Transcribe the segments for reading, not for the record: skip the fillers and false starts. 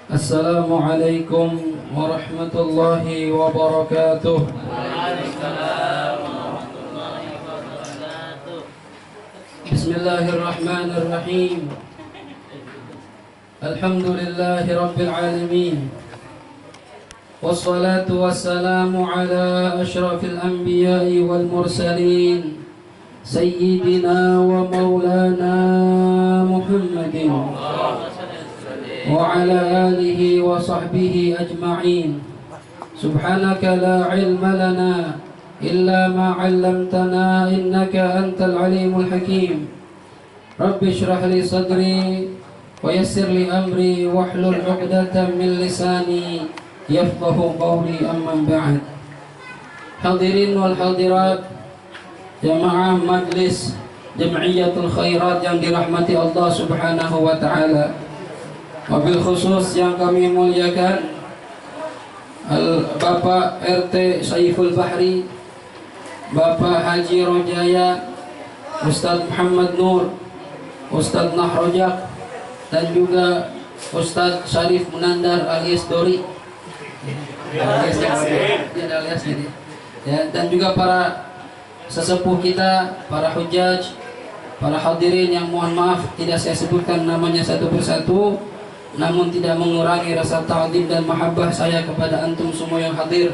Assalamualaikum warahmatullahi wabarakatuh. Bismillahirrahmanirrahim. Alhamdulillahi rabbil alamin. Wassalatu wassalamu ala ashrafil anbiya'i wal mursalin, Sayyidina wa maulana Muhammadin wa ala alihi wa sahbihi ajma'in. Subhanaka la ilma lana illa ma 'allamtana innaka antal alimul hakim. Rabbi shrah li sadri wa yassir li amri wahlul 'uqdatam min lisani yafqahu qawli, amma ba'd. Hadirin wal hadirat, jamaah majlis Jam'iyatul Khairat yang dirahmati Allah Subhanahu wa taala. Wabil khusus yang kami muliakan Bapak RT Saiful Bahri, Bapak Haji Rojaya, Ustadz Muhammad Nur, Ustadz Nahrojak, dan juga Ustadz Syarif Munandar alias Dori, dan juga para sesepuh kita, para hujaj, para hadirin yang mohon maaf tidak saya sebutkan namanya satu persatu, namun tidak mengurangi rasa ta'zim dan mahabbah saya kepada antum semua yang hadir.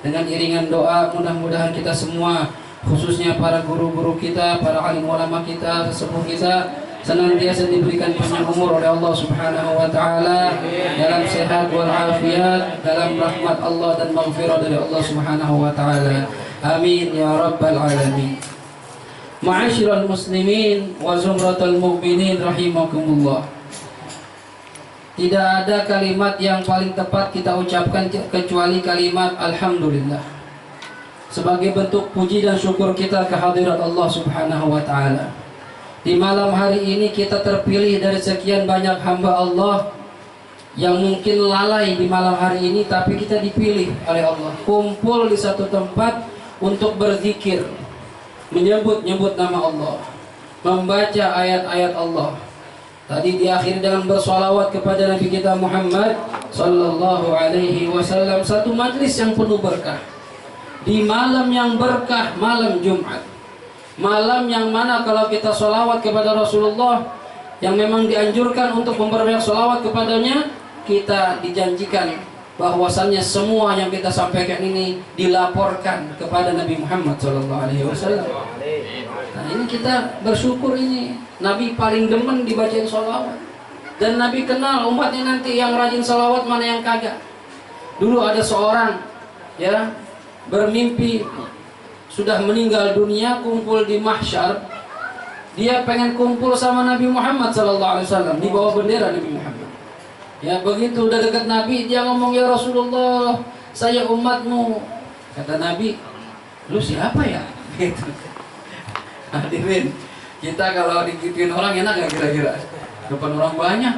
Dengan iringan doa, mudah-mudahan kita semua, khususnya para guru-guru kita, para alim ulama kita, sesepuh kita, senantiasa diberikan panjang umur oleh Allah Subhanahu wa taala, dalam sehat wal afiat, dalam rahmat Allah dan maghfirah dari Allah Subhanahu wa taala. Amin ya rabbal alamin. Ma'asyiral muslimin wa zumratul mu'minin rahimakumullah. Tidak ada kalimat yang paling tepat kita ucapkan kecuali kalimat Alhamdulillah, sebagai bentuk puji dan syukur kita kehadirat Allah Subhanahu wa ta'ala. Di malam hari ini kita terpilih dari sekian banyak hamba Allah yang mungkin lalai di malam hari ini, tapi kita dipilih oleh Allah, kumpul di satu tempat untuk berzikir, menyebut-nyebut nama Allah, membaca ayat-ayat Allah. Tadi diakhiri dengan bersolawat kepada Nabi kita Muhammad Sallallahu Alaihi Wasallam. Satu majlis yang penuh berkah, di malam yang berkah, malam Jumat, malam yang mana kalau kita solawat kepada Rasulullah, yang memang dianjurkan untuk memperbanyak solawat kepadanya, kita dijanjikan bahwasannya semua yang kita sampaikan ini dilaporkan kepada Nabi Muhammad Sallallahu Alaihi Wasallam. Nah, ini kita bersyukur, ini Nabi paling demen dibacain sholawat, dan Nabi kenal umatnya nanti yang rajin sholawat mana yang kagak. Dulu ada seorang ya bermimpi sudah meninggal dunia, kumpul di mahsyar, dia pengen kumpul sama Nabi Muhammad SAW di bawah bendera Nabi Muhammad. Ya begitu udah dekat Nabi, dia ngomong, ya Rasulullah, saya umatmu. Kata Nabi, lu siapa ya? Gitu. Hadirin, kita kalau digituin orang enak gak kira-kira? Depan orang banyak,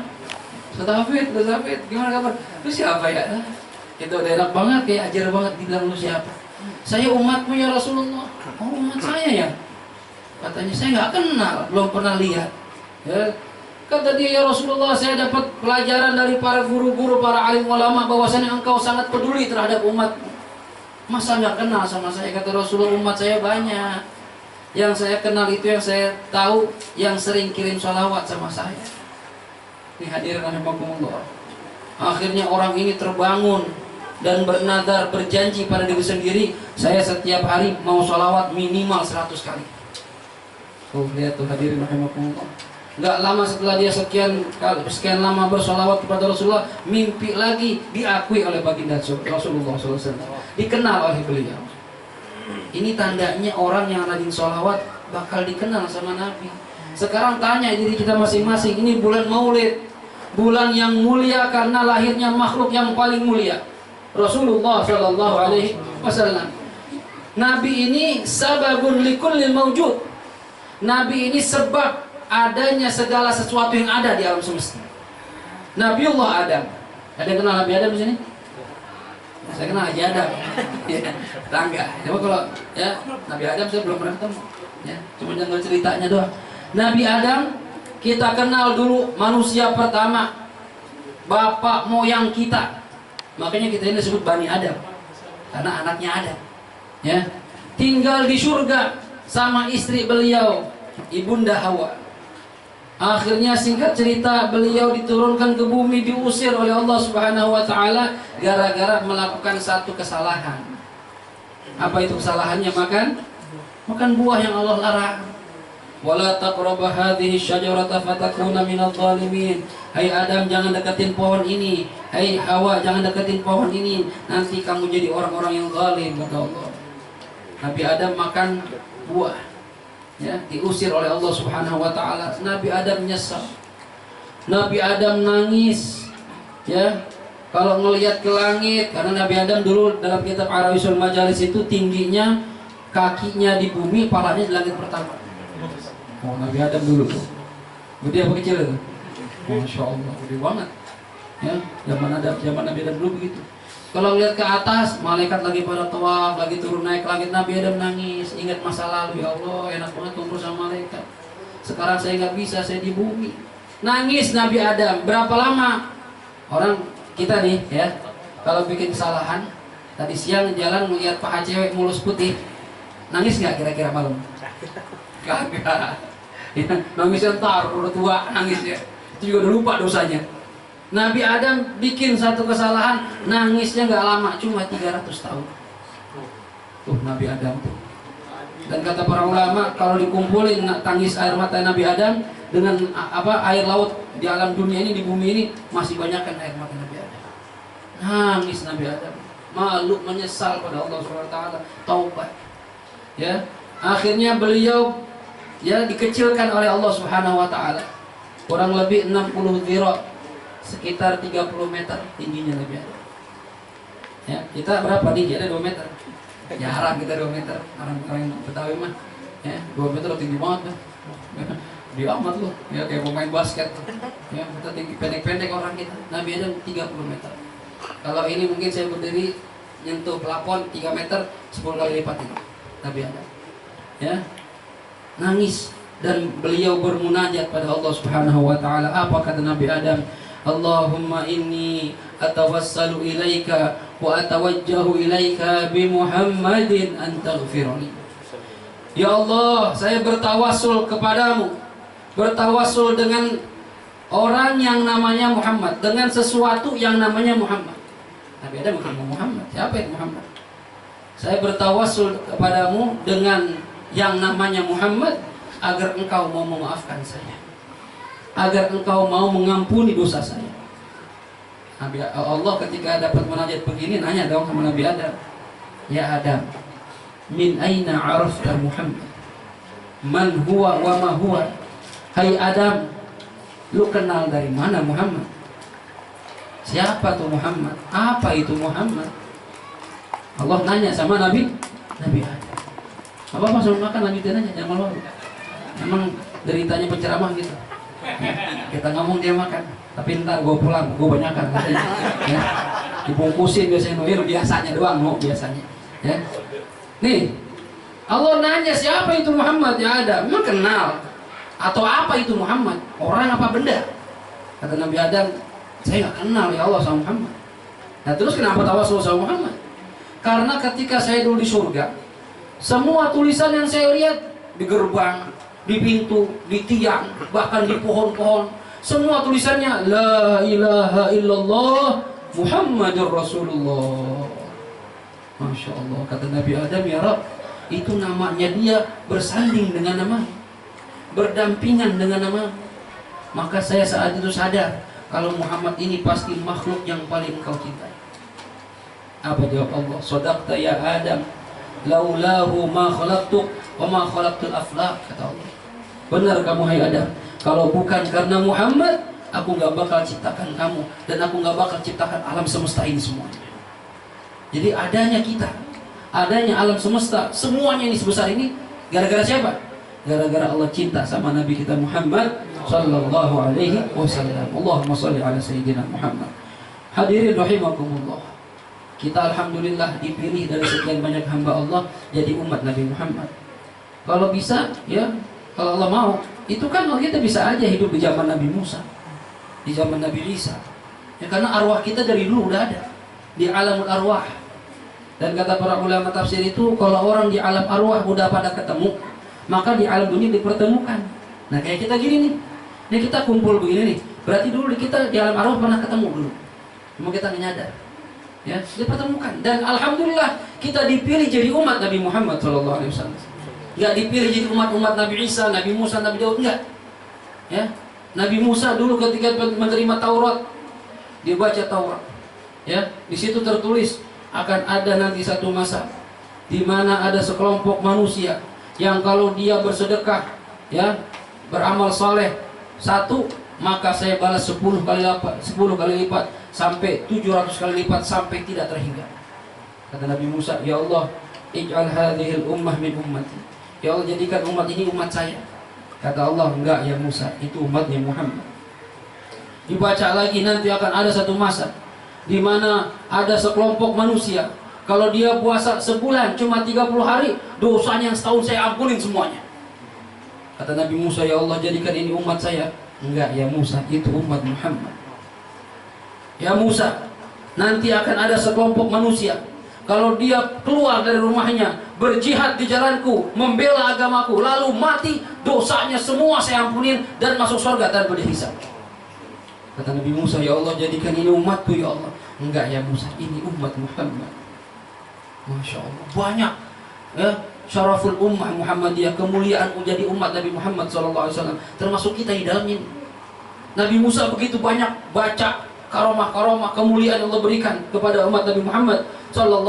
Ustaz Hafid, gimana kabar? Lu siapa ya? Itu udah enak banget, kayak ajar banget dibilang lu siapa. Saya umatmu ya Rasulullah. Oh umat saya ya? Katanya saya gak kenal, belum pernah lihat ya. Kata dia, ya Rasulullah, saya dapat pelajaran dari para guru-guru, para alim ulama, bahwasanya engkau sangat peduli terhadap umatmu. Masa gak kenal sama saya? Kata Rasulullah, umat saya banyak. Yang saya kenal itu, yang saya tahu, yang sering kirim sholawat sama saya. Ini hadirin rahimakumullah. Akhirnya orang ini terbangun dan bernadar, berjanji pada diri sendiri, saya setiap hari mau sholawat minimal 100 kali. Oh lihat tuh hadirin rahimakumullah. Gak lama setelah dia sekian lama bersolawat kepada Rasulullah, mimpi lagi diakui oleh baginda Rasulullah SAW, dikenal oleh beliau. Ini tandanya orang yang rajin sholawat bakal dikenal sama Nabi. Sekarang tanya diri kita masing-masing, ini bulan Maulid, bulan yang mulia karena lahirnya makhluk yang paling mulia, Rasulullah Sallallahu Alaihi Wasallam. Nabi ini sababun likulli mawjud. Nabi ini sebab adanya segala sesuatu yang ada di alam semesta. Nabiullah Adam. Ada yang kenal Nabi Adam di sini? Saya kenal Haji Adam, ya, tangga. Coba kalau ya Nabi Adam saya belum pernah ketemu, ya, cuma dengar ceritanya doang. Nabi Adam kita kenal dulu manusia pertama bapak moyang kita. Makanya kita ini disebut Bani Adam, karena anaknya Adam. Ya, tinggal di surga sama istri beliau, Ibunda Hawa. Akhirnya singkat cerita, beliau diturunkan ke bumi, diusir oleh Allah Subhanahu wa taala gara-gara melakukan satu kesalahan. Apa itu kesalahannya? Makan buah yang Allah larang. Wala taqrabu hadhihi syajarata fatakuna minadh dhalimin. Hai Adam, jangan deketin pohon ini. Hai Hawa, jangan deketin pohon ini. Nanti kamu jadi orang-orang yang zalim, kata Allah. Nabi Adam makan buah, ya, diusir oleh Allah Subhanahu wa taala. Nabi Adam menyesal. Nabi Adam nangis, ya. Kalau ngelihat ke langit, karena Nabi Adam dulu dalam kitab Arawisul Majalis itu tingginya kakinya di bumi, palanya di langit pertama. Oh, Nabi Adam dulu tuh. Gede apa kecil tuh? Masya Allah, gede banget. Ya, zaman Nabi Adam dulu begitu. Kalau lihat ke atas, malaikat lagi pada tawaf, lagi turun naik ke langit, Nabi Adam nangis, ingat masa lalu. Ya Allah, enak banget kumpul sama malaikat. Sekarang saya nggak bisa, saya di bumi. Nangis Nabi Adam. Berapa lama? Orang kita nih, ya, kalau bikin kesalahan, tadi siang jalan melihat paha cewek mulus putih, nangis nggak kira-kira malam? Kagak. Ya, nangisnya ntar udah tua nangis ya, itu juga udah lupa dosanya. Nabi Adam bikin satu kesalahan, nangisnya nggak lama, cuma 300 tahun. Tuh Nabi Adam tuh. Dan kata para ulama, kalau dikumpulin tangis air mata Nabi Adam dengan air laut di alam dunia ini, di bumi ini, masih banyak kan air mata Nabi Adam. Nangis Nabi Adam, malu, menyesal pada Allah SWT, taubat. Ya, akhirnya beliau, ya, dikecilkan oleh Allah Subhanahu wa taala. Kurang lebih 60 dhira, sekitar 30 meter tingginya Nabi Adam. Ya, kita berapa tinggi? Ada 2 meter. Jarang kita 2 meter. Orang-orang Betawi mah, ya, 2 meter tinggi banget. Dia amat loh, ya, kayak pemain basket. Ya, kita tinggi, pendek-pendek orang kita. Nabi Adam 30 meter. Kalau ini mungkin saya berdiri nyentuh plafon 3 meter, 10 kali lipat ini Nabi Adam. Ya, nangis dan beliau bermunajat pada Allah Subhanahu wa taala. Apa kata Nabi Adam? Allahumma inni atawassalu ilaika wa atawajjahu ilaika bi Muhammadin an taghfirli. Ya Allah, saya bertawassul kepadamu, bertawassul dengan orang yang namanya Muhammad, dengan sesuatu yang namanya Muhammad. Nabi Adam bukan Muhammad. Siapa itu Muhammad? Saya bertawassul kepadamu dengan yang namanya Muhammad, agar engkau mau memaafkan saya, agar engkau mau mengampuni dosa saya. Nabi Allah ketika dapat munajat begini, nanya dong sama Nabi Adam, ya Adam, min aina arafta Muhammad, man huwa wa ma huwa. Hai Adam, lu kenal dari mana Muhammad? Siapa tuh Muhammad? Apa itu Muhammad? Allah nanya sama Nabi Adam. Apa langsung makan, lanjutin aja, jangan malu. Emang deritanya penceramah gitu. Kita ngomong dia makan, tapi ntar gue pulang, gue banyakan katanya. Ya. Dibungkusin biasanya, biasanya doang, biasanya. Ya. Nih, Allah nanya siapa itu Muhammad? Ya ada, memang kenal. Atau apa itu Muhammad? Orang apa benda? Kata Nabi Adam, saya nggak kenal ya Allah sama Muhammad. Nah terus kenapa tawassul sama Muhammad? Karena ketika saya dulu di surga, semua tulisan yang saya lihat di gerbang, di pintu, di tiang, bahkan di pohon-pohon, semua tulisannya La ilaha illallah Muhammadur Rasulullah. Masya Allah, kata Nabi Adam, ya Rabb, itu namanya dia bersanding dengan nama, berdampingan dengan nama. Maka saya saat itu sadar kalau Muhammad ini pasti makhluk yang paling engkau cintai. Apa jawab Allah? Shadaqta ya Adam, laulahu ma khalaqtuk wa ma khalaqtul aflaq, kata Allah. Benar kamu hai Adam, kalau bukan karena Muhammad, aku nggak bakal ciptakan kamu, dan aku nggak bakal ciptakan alam semesta ini semuanya. Jadi adanya kita, adanya alam semesta, semuanya ini sebesar ini, gara-gara siapa? Gara-gara Allah cinta sama Nabi kita Muhammad sallallahu alaihi wasallam. Allahumma shalli ala sayyidina Muhammad. Hadirin rahimakumullah, kita alhamdulillah dipilih dari sekian banyak hamba Allah jadi umat Nabi Muhammad. Kalau bisa, ya, kalau Allah mau, itu kan kita bisa aja hidup di zaman Nabi Musa, di zaman Nabi Isa, Ya, karena arwah kita dari dulu udah ada di alamul arwah. Dan kata para ulama tafsir itu, kalau orang di alam arwah udah pada ketemu, maka di alam dunia dipertemukan. Nah kayak kita gini nih, ini kita kumpul begini nih, berarti dulu kita di alam arwah pernah ketemu dulu, cuma kita nggak nyadar. Ya, dipertemukan. Dan alhamdulillah kita dipilih jadi umat Nabi Muhammad SAW. Nggak dipilih jadi umat Nabi Isa, Nabi Musa, Nabi Daud, enggak. Ya, Nabi Musa dulu ketika menerima Taurat, dia baca Taurat. Ya, di situ tertulis akan ada nanti satu masa di mana ada sekelompok manusia yang kalau dia bersedekah, ya, beramal saleh satu, maka saya balas 10 kali lipat sampai 700 kali lipat sampai tidak terhingga. Kata Nabi Musa, ya Allah, ij'al hadhil ummah min ummati. Ya Allah, jadikan umat ini umat saya. Kata Allah, enggak ya Musa, itu umatnya Muhammad. Dibaca lagi, nanti akan ada satu masa di mana ada sekelompok manusia, kalau dia puasa sebulan cuma 30 hari, dosanya yang setahun saya ampunin semuanya. Kata Nabi Musa, ya Allah, jadikan ini umat saya. Enggak ya Musa, itu umat Muhammad. Ya Musa, nanti akan ada sekelompok manusia, kalau dia keluar dari rumahnya, berjihad di jalanku, membela agamaku, lalu mati, dosanya semua saya ampunin dan masuk surga tanpa dihisab. Kata Nabi Musa, ya Allah, jadikan ini umatku ya Allah. Enggak ya Musa, ini umat Muhammad. Masya Allah, banyak ya syaraful ummah Muhammadiyah, kemuliaan menjadi umat Nabi Muhammad SAW, termasuk kita di dalam ini. Nabi Musa begitu banyak baca karomah-karomah kemuliaan yang Allah berikan kepada umat Nabi Muhammad SAW.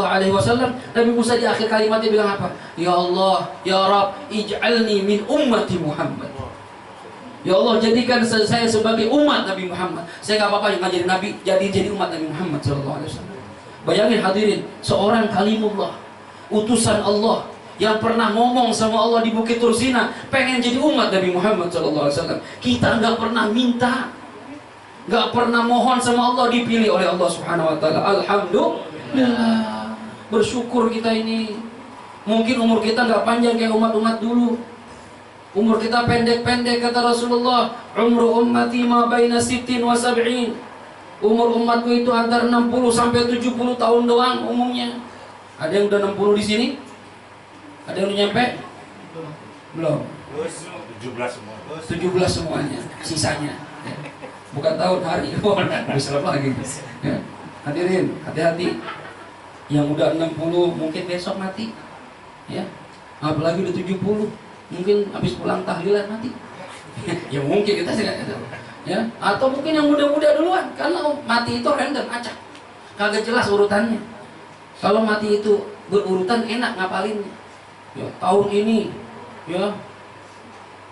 Nabi Musa di akhir kalimatnya bilang apa? Ya Allah, ya Rab, ij'alni min ummati Muhammad. Ya Allah, jadikan saya sebagai umat Nabi Muhammad. Saya nggak apa-apa yang ngajarin Nabi, jadi umat Nabi Muhammad SAW. Bayangin hadirin, seorang kalimullah, utusan Allah, yang pernah ngomong sama Allah di Bukit Tursina, pengen jadi umat Nabi Muhammad SAW. Kita nggak pernah minta, nggak pernah mohon sama Allah, dipilih oleh Allah Subhanahu Wa Taala. Alhamdulillah, bersyukur kita ini. Mungkin umur kita nggak panjang kayak umat-umat dulu. Umur kita pendek-pendek, kata Rasulullah, umru ummati ma baina sittin wa sab'in. Umur umatku itu antara 60 sampai 70 tahun doang umumnya. Ada yang udah 60 di sini? Ada yang udah nyampe? Belum. 17 semua. 17 semuanya, sisanya. Ya. Bukan tahun, hari. Bisa lagi. Ya. Hadirin, hati-hati. Yang udah 60 mungkin besok mati. Ya. Apalagi udah 70. Mungkin habis pulang tahlilan mati. Ya mungkin kita sih nggak tahu. Ya, atau mungkin yang muda-muda duluan, karena mati itu random, acak, kagak jelas urutannya. Kalau mati itu berurutan enak ngapalinnya. Ya, tahun ini, ya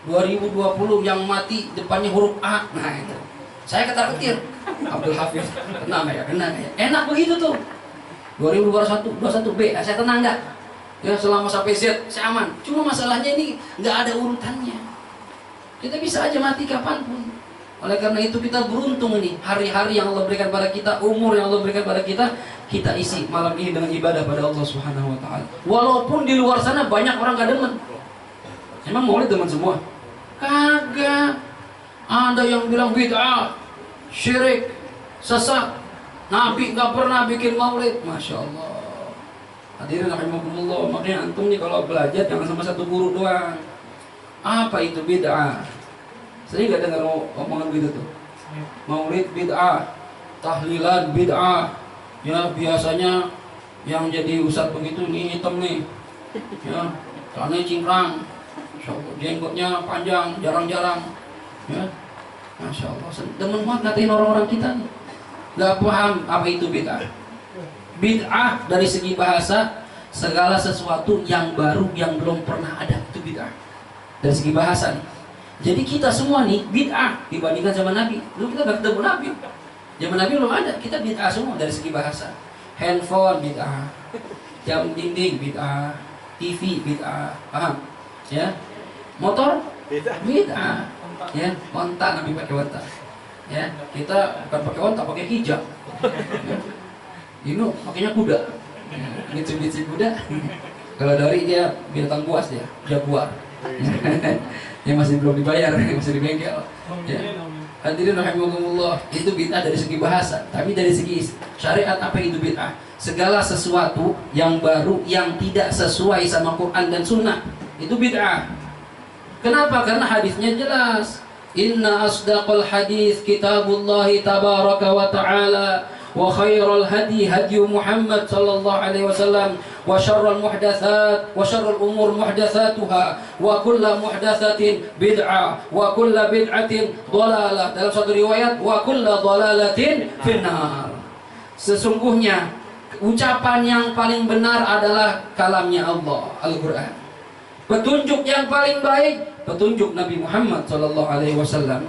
2020 yang mati depannya huruf A, nah itu. Saya ketar-ketir, Abdul Hafiz, tenang ya, enak begitu tuh. 2021 B, saya tenang nggak? Ya selama sampai Z saya aman. Cuma masalahnya ini nggak ada urutannya. Kita bisa aja mati kapanpun. Oleh karena itu kita beruntung ini, hari-hari yang Allah berikan pada kita, umur yang Allah berikan pada kita, kita isi malam ini dengan ibadah pada Allah Subhanahu Wa Taala. Walaupun di luar sana banyak orang gak demen. Emang maulid demen semua? Kagak. Ada yang bilang bid'ah, syirik, sesat. Nabi nggak pernah bikin maulid. Masya Allah. Hadirin rahimakumullah, makanya antum nih kalau belajar jangan sama satu guru doang. Apa itu bid'ah? Sering gak dengar omongan gitu tuh. Maulid bid'ah, tahlilan bid'ah. Ya biasanya yang jadi ustadz begitu nih hitam nih. Ya, celana cingkrang. Jenggotnya panjang, jarang-jarang. Ya. Masya Allah, demen banget ngatain orang-orang kita nih. Gak paham apa itu bid'ah. Bid'ah dari segi bahasa, segala sesuatu yang baru yang belum pernah ada, itu bid'ah. Dari segi bahasa nih. Jadi kita semua nih bid'ah dibandingkan sama Nabi. Dulu kita gak ketemu Nabi. Zaman Nabi belum ada, kita bid'ah semua dari segi bahasa. Handphone bid'ah, jam dinding bid'ah, TV bid'ah, paham? Ya. Motor bid'ah. Ya, onta Nabi pakai onta. Ya, kita bukan pakai onta, pakai hijab. Ya. Ini makanya kuda. Mitsubishi kuda. Kalau dari dia binatang buas dia, jaguar. Yang masih belum dibayar, masih di bengkel. Ya. Hadirin rahimakumullah, itu bid'ah dari segi bahasa, tapi dari segi syariat apa itu bid'ah? Segala sesuatu yang baru yang tidak sesuai sama Quran dan Sunnah itu bid'ah. Kenapa? Karena hadisnya jelas. Inna asdaqal hadis kitabullahi tabaraka wa ta'ala wa khairal hadi hadi Muhammad sallallahu alaihi wasallam wa syarrul muhdatsat wa syarrul umur muhdatsatuha wa kullu muhdatsatin bid'ah wa kullu bid'atin dhalalah. Dalam satu riwayat wa kullu dhalalatin finnar. Sesungguhnya ucapan yang paling benar adalah kalamnya Allah, Al-Qur'an. Petunjuk yang paling baik petunjuk Nabi Muhammad sallallahu alaihi wasallam.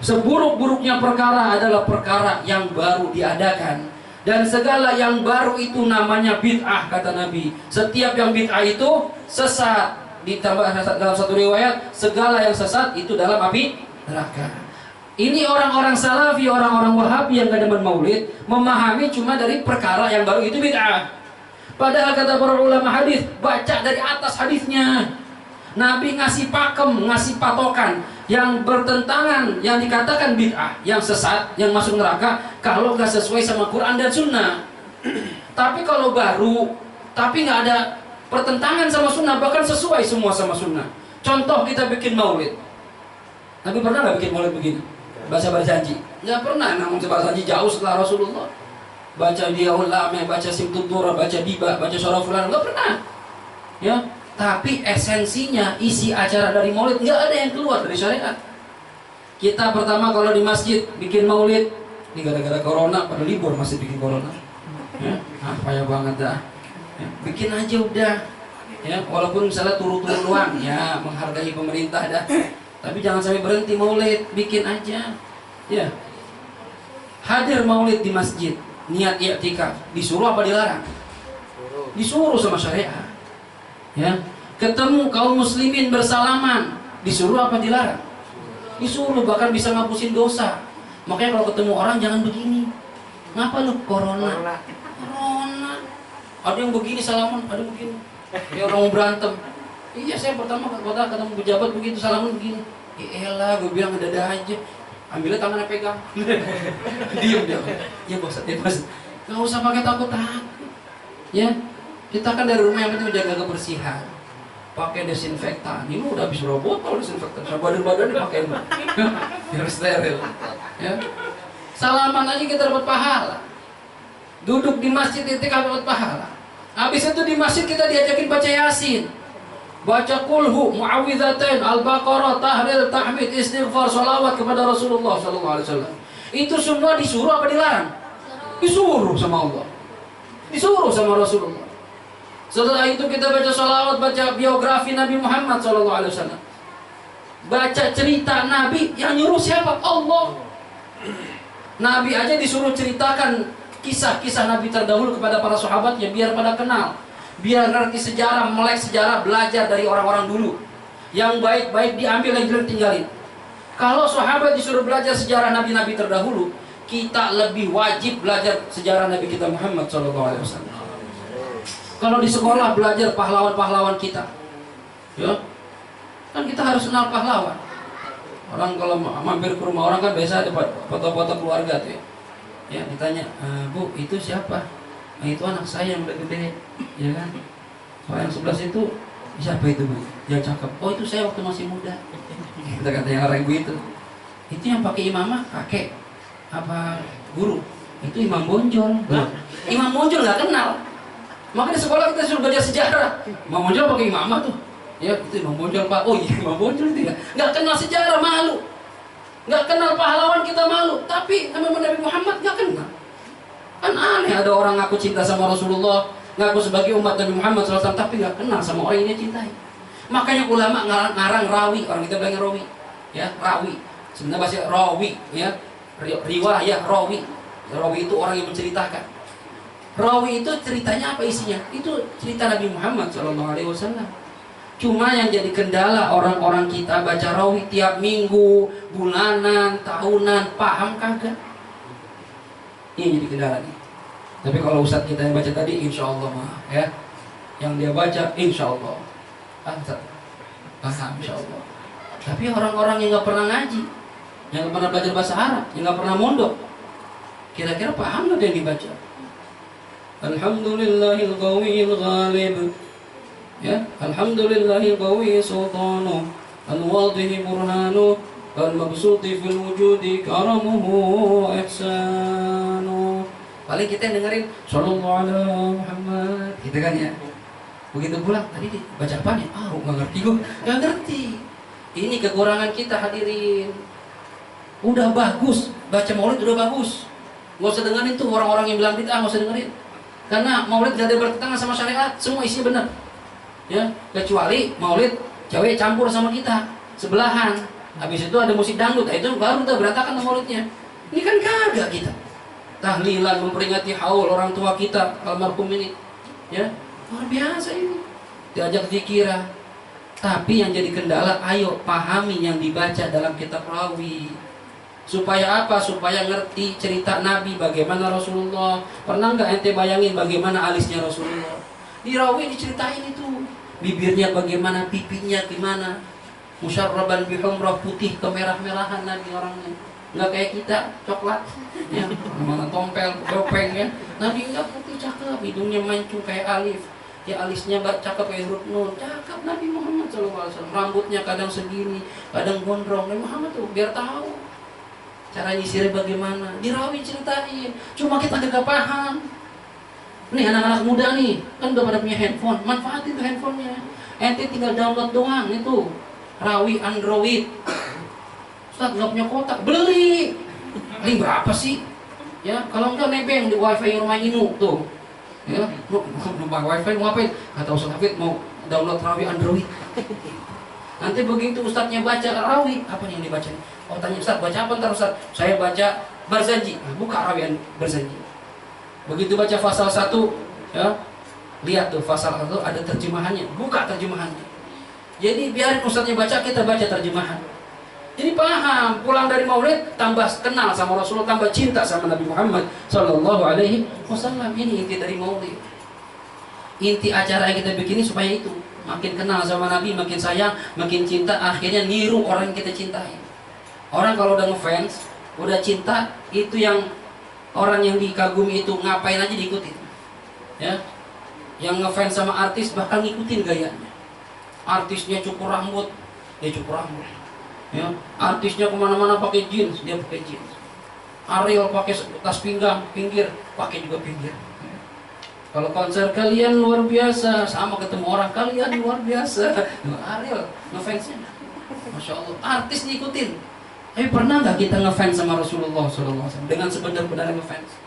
Seburuk-buruknya perkara adalah perkara yang baru diadakan, dan segala yang baru itu namanya bid'ah, kata Nabi. Setiap yang bid'ah itu sesat. Ditambah dalam satu riwayat, segala yang sesat itu dalam api neraka. Ini orang-orang Salafi, orang-orang Wahabi yang gak demen maulid memahami cuma dari perkara yang baru itu bid'ah. Padahal kata para ulama hadis, baca dari atas hadisnya. Nabi ngasih pakem, ngasih patokan yang bertentangan, yang dikatakan bid'ah, yang sesat, yang masuk neraka kalau gak sesuai sama Quran dan Sunnah. Tapi kalau baru, tapi gak ada pertentangan sama Sunnah, bahkan sesuai semua sama Sunnah. Contoh kita bikin maulid. Nabi pernah gak bikin maulid begini? Baca berjanji? Gak pernah. Namun berjanji jauh setelah Rasulullah. Baca Diyaul Lame, baca Simtud Dura, baca Diba, baca Surah Fulan, gak pernah. Ya. Tapi esensinya, isi acara dari maulid nggak ada yang keluar dari syariat. Kita pertama kalau di masjid bikin maulid, ini gara-gara corona, pada libur masih bikin corona. Ya, payah banget dah. Ya, bikin aja udah. Ya, walaupun misalnya turu-turu doang, ya menghargai pemerintah dah. Tapi jangan sampai berhenti maulid, bikin aja. Ya. Hadir maulid di masjid, niat i'tikaf, disuruh apa dilarang? Disuruh sama syariat. Ya, ketemu kaum muslimin bersalaman, disuruh apa dilarang? Disuruh, bahkan bisa ngapusin dosa. Makanya kalau ketemu orang jangan begini. Ngapa lu? Corona. Ada yang begini salaman, ada begini. Ya orang mau berantem. Iya, saya pertama ketemu pejabat begitu salaman begini. Ya elah, gue bilang ada aja. Ambilnya tangannya pegang. Diam dia. Ya bos, ya bos. Gak usah pakai takut-takut. Ya. Kita kan dari rumah yang penting menjaga kebersihan, pakai desinfektan. Ini udah habis berapa botol desinfektan? Badan-badan dipakai biar steril. Ya. Salaman aja kita dapat pahala. Duduk di masjid itikaf dapat pahala. Habis itu di masjid kita diajakin baca Yasin, baca kulhu, muawwidzatain, al-baqarah, tahlil, tahmid, istighfar, sholawat kepada Rasulullah SAW. Itu semua disuruh apa dilarang? Disuruh sama Allah, disuruh sama Rasulullah. Setelah itu kita baca sholawat, baca biografi Nabi Muhammad SAW. Baca cerita Nabi, yang nyuruh siapa? Allah. Nabi aja disuruh ceritakan kisah-kisah Nabi terdahulu kepada para sahabatnya, biar pada kenal, biar ngerti sejarah, melek sejarah, belajar dari orang-orang dulu. Yang baik-baik diambil, yang jelek tinggalin. Kalau sahabat disuruh belajar sejarah Nabi-Nabi terdahulu, kita lebih wajib belajar sejarah Nabi kita Muhammad SAW. Kalau di sekolah belajar pahlawan-pahlawan kita, ya, kan kita harus kenal pahlawan. Orang kalau mampir ke rumah orang kan biasa ada foto-foto keluarga tuh, ya ditanya, Bu itu siapa? Nah, itu anak saya yang udah gede, ya kan? Soal yang sebelah situ siapa itu Bu? Yang cakep. Oh itu saya waktu masih muda. Kita katanya orang ibu itu yang pakai imamah kakek apa guru? Itu Imam Bonjol. Imam Bonjol nggak kenal. Makanya di sekolah kita suruh belajar sejarah. Imam Bonjol pakai imamah tuh. Ya itu Imam Bonjol Pak. Oh iya Imam Bonjol itu ya. Nggak kenal sejarah, malu. Nggak kenal pahlawan kita malu. Tapi nama Nabi Muhammad nggak kenal. Kan aneh ada orang ngaku cinta sama Rasulullah, ngaku sebagai umat Nabi Muhammad SAW, tapi nggak kenal sama orang yang dia cintai. Makanya ulama ngarang rawi, orang kita bilangnya rawi, ya rawi. Sebenarnya bahasa rawi, ya riwayah rawi. Rawi itu orang yang menceritakan. Rawi itu ceritanya apa isinya? Itu cerita Nabi Muhammad SAW. Cuma yang jadi kendala orang-orang kita baca rawi tiap minggu, bulanan, tahunan, paham kagak? Ini jadi kendala nih. Tapi kalau ustadz kita yang baca tadi, insya Allah mah, ya, yang dia baca, insya Allah, paham insya Allah. Tapi orang-orang yang nggak pernah ngaji, yang nggak pernah belajar bahasa Arab, yang nggak pernah mondok, kira-kira paham nggak yang dibaca? Alhamdulillahil qawiyil ghalib, ya, Alhamdulillahil qawiyyi sultanu, al-wadhihi burhanu, al-mabsuti fil wujudi karamuhu ihsanu. Paling kita dengerin Sallallahu ala Muhammad, gitu kan ya. Begitu pulang, tadi baca apa nih? Ah, nggak ngerti gue, nggak ngerti. Ini kekurangan kita hadirin. Udah bagus, baca maulid udah bagus. Nggak usah dengerin tuh orang-orang yang bilang bid'ah, nggak usah dengerin. Karena maulid gak ada bertentangan sama syariat, semua isinya benar. Ya, kecuali maulid cewek campur sama kita, sebelahan. Habis itu ada musik dangdut, itu baru udah berantakan maulidnya. Ini kan kagak kita. Tahlilan memperingati haul orang tua kita almarhum ini. Ya, luar biasa ini. Diajak zikirah. Tapi yang jadi kendala, ayo pahami yang dibaca dalam kitab rawi. Supaya apa? Supaya ngerti cerita Nabi, bagaimana Rasulullah. Pernah nggak ente bayangin bagaimana alisnya Rasulullah? Di rawi diceritain itu. Bibirnya bagaimana, pipinya gimana. Musyarraban bihumrah, putih kemerah-merahan Nabi orangnya. Nggak kayak kita, coklat. Ya, mana tompel, gopeng ya. Nabi nggak putih, cakep. Hidungnya mancung kayak alif. Ya alisnya cakep kayak huruf nun. Cakep Nabi Muhammad SAW. Rambutnya kadang segini, kadang gondrong. Nabi Muhammad tuh biar tahu cara nyisirnya bagaimana, dirawi ceritain. Cuma kita gak paham. Nih anak-anak muda nih, kan udah pada punya handphone, manfaatin tuh handphonenya. Ente tinggal download doang itu, rawi Android. Ustaz nggak punya kotak, beli. Ini berapa sih? Ya kalau enggak nebeng di wifi rumah Inu tuh. Ya, numpang wifi mau ngapain? Kata Ustaz Hafid mau download rawi Android. Nanti begitu Ustaznya baca rawi, apa nih yang dibaca? Oh tanya Ustaz, baca apa ntar Ustaz? Saya baca Barzanji. Nah, buka rawian Barzanji. Begitu baca pasal 1, ya, lihat tuh pasal 1 ada terjemahannya. Buka terjemahannya. Jadi biarin Ustaznya baca, kita baca terjemahan. Jadi paham, pulang dari maulid tambah kenal sama Rasulullah, tambah cinta sama Nabi Muhammad Sallallahu Alaihi Wasallam. Ini inti dari maulid. Inti acara yang kita bikin ini supaya itu, makin kenal sama Nabi, makin sayang, makin cinta, akhirnya niru orang yang kita cintai. Orang kalau udah ngefans, udah cinta, itu yang orang yang dikagumi itu ngapain aja diikutin. Ya, yang ngefans sama artis bakal ngikutin gayanya. Artisnya cukur rambut, dia cukur rambut. Ya, artisnya kemana-mana pakai jeans, dia pakai jeans. Ariel pakai tas pinggang, pinggir, pakai juga pinggir. Kalau konser kalian luar biasa, sama ketemu orang kalian luar biasa. Ariel ngefansnya, masya Allah, artis ngikutin. Tapi pernah nggak kita ngefans sama Rasulullah SAW dengan sebenar-benarnya ngefans?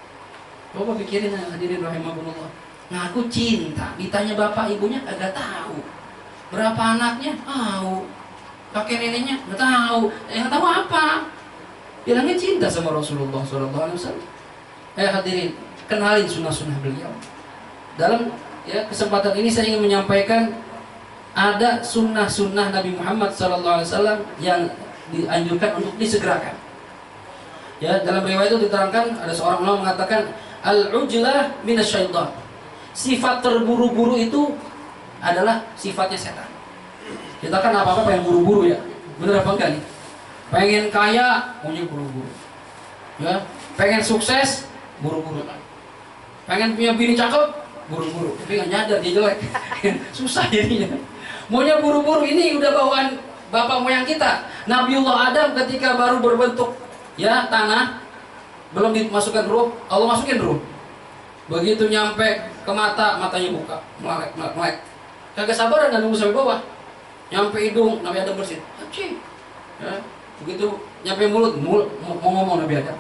Coba pikirin hadirin rahimakumullah. Ngaku cinta, ditanya bapak ibunya agak tahu. Berapa anaknya? Tahu. Kakek neneknya nggak tahu. Yang tahu apa? Bilangnya cinta sama Rasulullah SAW. Hadirin, kenalin sunnah-sunnah beliau. Dalam ya, kesempatan ini saya ingin menyampaikan ada sunnah-sunnah Nabi Muhammad SAW yang dianjurkan untuk disegerakan. Ya, dalam riwayat itu diterangkan ada seorang ulama mengatakan al-ujlah minasyaitan. Sifat terburu-buru itu adalah sifatnya setan. Kita kan apa-apa pengen buru-buru ya. Bener apa enggak nih? Pengen kaya, maunya buru-buru. Ya, pengen sukses, buru-buru. Pengen punya bini cakep, buru-buru. Tapi nggak nyadar dia jelek. Susah jadinya. Maunya buru-buru, ini udah bawaan bapak moyang kita. Nabiullah Adam ketika baru berbentuk ya tanah, belum dimasukkan ruh, Allah masukin ruh. Begitu nyampe ke mata, matanya buka, melek. Kagak sabaran dan nunggu sampai bawah. Nyampe hidung, Nabi Adam bersin. Ya. Begitu nyampe mulut mau ngomong Nabi Adam.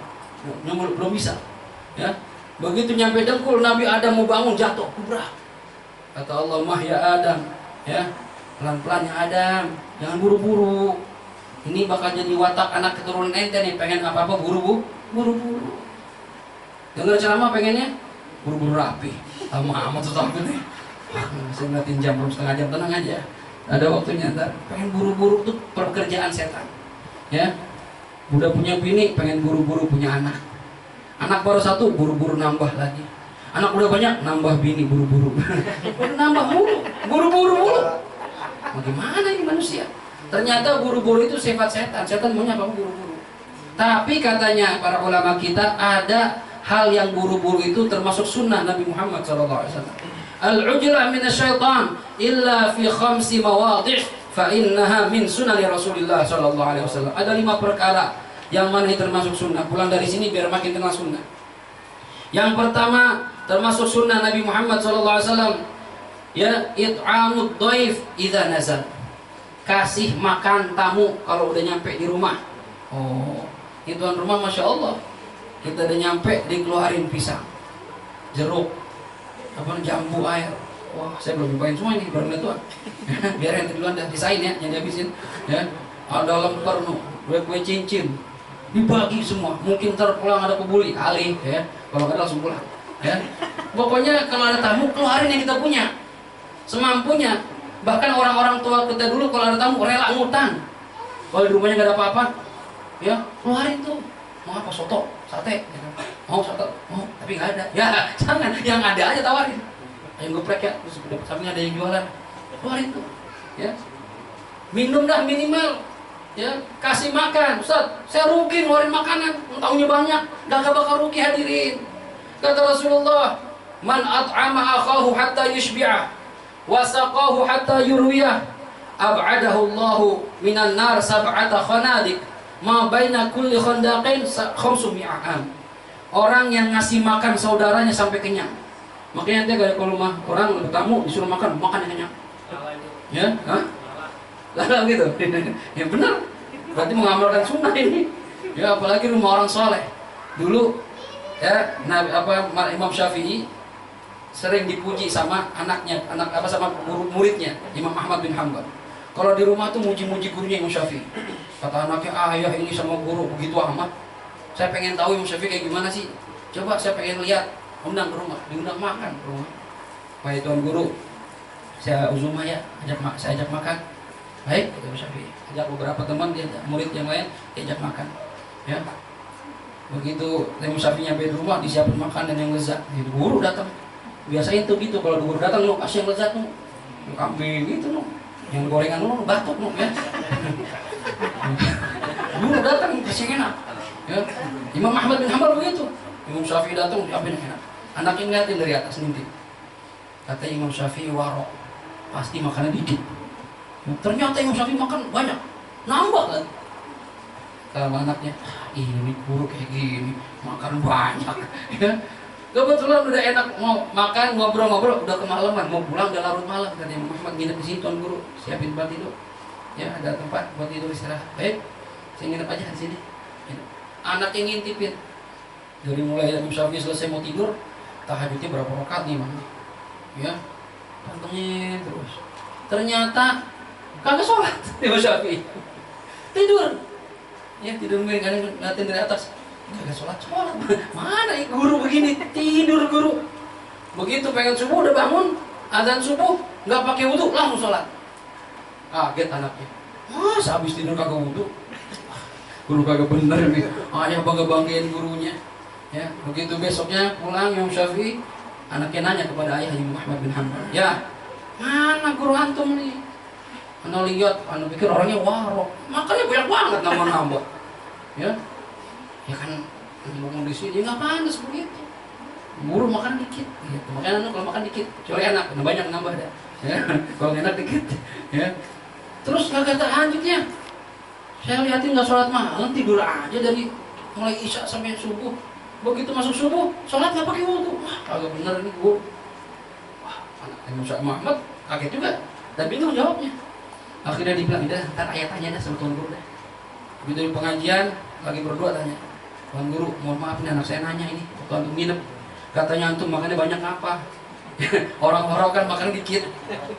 Mulut belum bisa. Ya. Begitu nyampe dengkul, Nabi Adam mau bangun, jatuh, kubrak. Kata Allah, "Mah ya Adam, ya. Pelan-pelan ya Adam, jangan buru-buru. Ini bakal jadi watak anak keturunan ente nih, pengen apa-apa buru-buru. Dengar ceramah pengennya buru-buru rapi. Lama amat tuh nih. Saya ngeliatin jam belum setengah jam, tenang aja. Ada waktunya ntar. Pengen buru-buru tuh pekerjaan setan. Ya, udah punya bini, pengen buru-buru punya anak. Anak baru satu, buru-buru nambah lagi. Anak udah banyak, nambah bini buru-buru. Nambah mulu, buru-buru mulu. Bagaimana ini manusia? Ternyata buru-buru itu sifat setan. Setan maunya apa? Buru-buru. Tapi katanya para ulama kita ada hal yang buru-buru itu termasuk sunnah Nabi Muhammad SAW. Al-ujla minasyaitan illa fi khamsi mawadih fa innaha min sunani Rasulullah SAW. Ada 5 perkara yang mana ini termasuk sunnah. Pulang dari sini biar makin kenal sunnah. Yang pertama termasuk sunnah Nabi Muhammad SAW, ya, it'amud dhaif idza nazal. Kasih makan tamu kalau udah nyampe di rumah. Oh, itu tuan rumah Masya Allah, kita udah nyampe dikeluarin pisang, jeruk, apa, jambu air. Wah, saya belum nyobain semua ini, baru lihat tuan. Biar yang duluan dah disain ya, yang dihabisin. Ya, ada lemper no, kue cincin, dibagi semua. Mungkin terpulang ada kebuli, alih ya. Kalau nggak ada langsung pulang. Ya, pokoknya kalau ada tamu keluarin yang kita punya, semampunya. Bahkan orang-orang tua kita dulu kalau ada tamu rela ngutang. Kalau di rumahnya nggak ada apa-apa, ya keluarin tuh. Mau apa, soto, sate, gitu. Mau soto, mau, tapi nggak ada. Ya jangan, yang ada aja tawarin. Ayam geprek ya, terus sampingnya ada yang jualan, keluarin tuh. Ya, minum dah minimal. Ya, kasih makan. Ustaz, saya rugi ngeluarin makanan, tahunya banyak, gak bakal rugi hadirin. Kata Rasulullah, man at'ama akhahu hatta yushbi'ah wa saqahu hatta yurwiyah ab'adahu Allahu minan nar sab'ata khanadik ma baina kulli khandaqin 500 am. Orang yang ngasih makan saudaranya sampai kenyang. Makanya nanti kalau rumah orang bertamu disuruh makan yang kenyang. Ya, hah? Lah gitu. Ya benar. Berarti mengamalkan sunnah ini. Ya apalagi rumah orang soleh. Dulu ya Imam Syafi'i sering dipuji sama anaknya, sama muridnya Imam Ahmad bin Hanbal. Kalau di rumah tuh muji-muji gurunya Imam Syafi'i. Kata anaknya, ayah ini sama guru begitu amat. Saya pengen tahu Imam Syafi'i kayak gimana sih. Coba saya pengen lihat. Undang ke rumah, diundang makan ke rumah. Baik tuan guru, saya uzumah ya, saya ajak makan. Baik, kita bisa ajak beberapa teman, dia murid yang lain, diajak makan. Ya, begitu Imam Syafi'i nyampe di rumah, disiapin makanan yang lezat. Gitu. Guru datang, biasain tuh gitu. Kalau guru datang, lo kasih yang lezat, lo kambing gitu, lo yang gorengan lo batuk, lo ya. Guru datang kasih yang enak. Ya, Imam Ahmad bin Hanbal begitu. Imam Syafi'i datang, siapin yang enak. Anaknya ngeliatin dari atas ngintip. Kata Imam Syafi'i, warok, pasti makannya dikit. Ternyata Imam Syafi'i makan banyak, nambah kan. Kalau anaknya, ini guru kayak gini, makan banyak. Ya. Kebetulan udah enak mau makan, ngobrol-ngobrol, udah kemalaman, mau pulang udah larut malam. Kata Imam Muhammad, nginep di sini tuan guru, siapin tempat tidur. Ya, ada tempat buat tidur istirahat. Baik, saya nginep aja di sini. Anaknya ngintipin. Dari mulai Imam Syafi'i selesai mau tidur, tahajudnya berapa rakaat nih, Mang? Ya, pantengin terus. Ternyata kagak sholat Imam Syafi'i. Tidur. Ya, tidur ngeliatin dari atas. Kagak sholat. Mana ya guru begini? Tidur guru. Begitu pengen subuh udah bangun, azan subuh, nggak pakai wudu, langsung sholat. Kaget anaknya. Masa habis tidur kagak wudu? Guru kagak bener nih. Ayah bangga-banggain gurunya. Ya, begitu besoknya pulang Imam Syafi'i, anaknya nanya kepada ayah Imam Ahmad bin Hanbal, ya mana guru antum nih? Anda lihat, anda pikir orangnya warok, makanya banyak banget nambah-nambah. Ya kan ngomong di sini nggak panas begitu. Guru makan dikit, gitu. Makanya kalau makan dikit, kecuali enak, banyak nambah dah. Ya, kalau enak dikit, ya. Terus kagak lanjutnya, saya lihatin nggak sholat malam, tidur aja dari mulai isya sampai subuh. Begitu masuk subuh, sholat nggak pakai wudu. Wah, kagak bener ini guru. Wah, anak Musa Muhammad kaget juga, dan bingung jawabnya. Akhirnya dibilang, udah, ntar ayah tanya dah sama tuan guru dah. Begitu di pengajian, lagi berdua tanya, tuan guru, mohon maaf nih anak saya nanya ini, waktu antum nginep, katanya antum makannya banyak apa? Orang-orang kan makan dikit,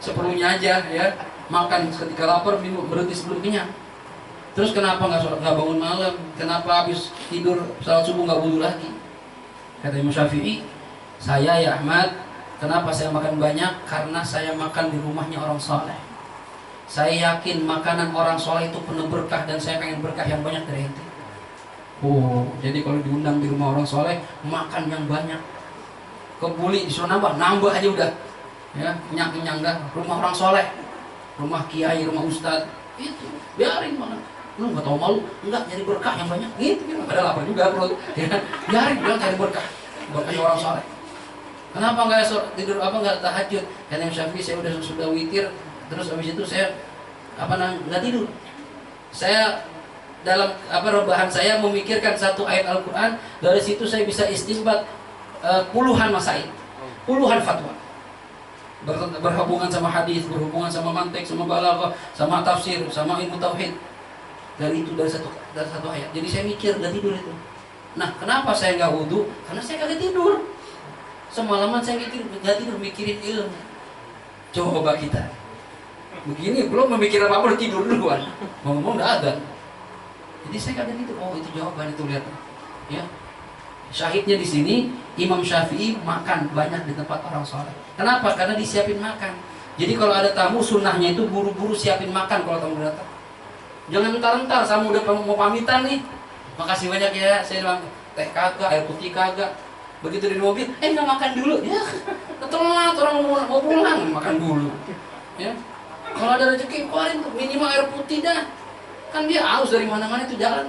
seperlunya aja ya. Makan ketika lapar, berhenti sebelum kenyang. Terus kenapa nggak bangun malam? Kenapa habis tidur salat subuh nggak wudu lagi? Kata Imam Syafi'i, saya ya Ahmad, kenapa saya makan banyak? Karena saya makan di rumahnya orang soleh. Saya yakin makanan orang soleh itu penuh berkah dan saya pengen berkah yang banyak dari itu. Oh, jadi kalau diundang di rumah orang soleh, makan yang banyak. Kebuli disuruh nambah aja udah. Ya, kenyang dah. Rumah orang soleh, rumah kiai, rumah ustad, itu biarin makan. Lu nggak tahu malu? Enggak, nyari berkah yang banyak. Gitu kan. Ada lapar juga bro. Ya, nyari bilang cari berkah. Berkahnya orang soleh. Kenapa nggak tidur apa nggak tahajud? Karena Imam Syafi'i saya sudah witir, terus habis itu saya nggak tidur. Saya dalam rebahan saya memikirkan satu ayat Al-Quran, dari situ saya bisa istinbat puluhan masail, puluhan fatwa. Berhubungan sama hadis, berhubungan sama mantik, sama balaghah, sama tafsir, sama ilmu tauhid. Dari satu ayat. Jadi saya mikir dan tidur itu. Nah, kenapa saya nggak wudu? Karena saya nggak tidur. Semalaman saya nggak tidur mikirin ilmu. Coba kita begini belum memikir apa-apa udah tidur duluan. Ngomong nggak ada. Jadi saya nggak tidur. Oh, itu jawaban itu, lihat. Ya. Syahidnya di sini Imam Syafi'i makan banyak di tempat orang soleh. Kenapa? Karena disiapin makan. Jadi kalau ada tamu, sunnahnya itu buru-buru siapin makan kalau tamu datang. Jangan entar-entar, saya udah mau pamitan nih. Makasih banyak ya, saya bilang teh kagak, air putih kagak. Begitu di mobil, nggak makan dulu. Ya, telat orang mau pulang, makan dulu. Ya, kalau ada rezeki keluarin tuh minimal air putih dah. Kan dia haus dari mana-mana itu jalan.